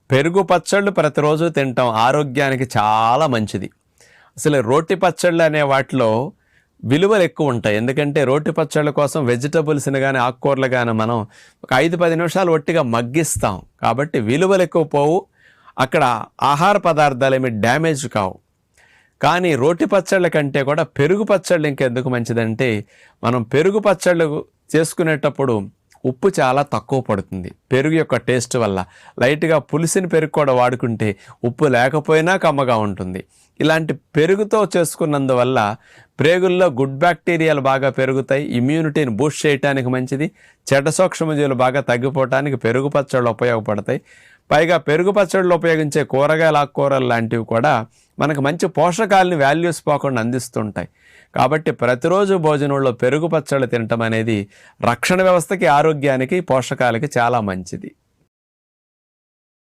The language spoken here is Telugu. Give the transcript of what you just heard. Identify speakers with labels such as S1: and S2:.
S1: పెరుగు పచ్చళ్ళు ప్రతిరోజు తింటాం, ఆరోగ్యానికి చాలా మంచిది. అసలు రోటి పచ్చళ్ళు అనే వాటిలో విలువలు ఎక్కువ ఉంటాయి. ఎందుకంటే రోటి పచ్చళ్ళ కోసం వెజిటబుల్స్ని కానీ ఆకుకూరలు కానీ మనం ఒక 5-10 నిమిషాలు ఒట్టిగా మగ్గిస్తాం. కాబట్టి విలువలు ఎక్కువ పోవు, అక్కడ ఆహార పదార్థాలు ఏమి డ్యామేజ్ కావు. కానీ రోటి పచ్చళ్ళ కంటే కూడా పెరుగు పచ్చళ్ళు ఇంకెందుకు మంచిదంటే, మనం పెరుగు పచ్చళ్ళు చేసుకునేటప్పుడు ఉప్పు చాలా తక్కువ పడుతుంది పెరుగు యొక్క టేస్ట్ వల్ల. లైట్గా పులిసిన పెరుగు కూడా వాడుకుంటే ఉప్పు లేకపోయినా కమ్మగా ఉంటుంది. ఇలాంటి పెరుగుతో చేసుకున్నందువల్ల ప్రేగుల్లో గుడ్ బ్యాక్టీరియాలు బాగా పెరుగుతాయి, ఇమ్యూనిటీని బూస్ట్ చేయడానికి మంచిది, చెడ్డ సూక్ష్మజీవులు బాగా తగ్గిపోవటానికి పెరుగు పచ్చళ్ళు ఉపయోగపడతాయి. పైగా పెరుగు పచ్చళ్ళు ఉపయోగించే కూరగాయలు ఆకుకూరలు లాంటివి కూడా మనకు మంచి పోషకాలని వాల్యూస్ పోకుండా అందిస్తుంటాయి. కాబట్టి ప్రతిరోజు భోజనంలో పెరుగు పచ్చళ్ళు తినటం అనేది రక్షణ వ్యవస్థకి, ఆరోగ్యానికి, పోషకాలకి చాలా మంచిది.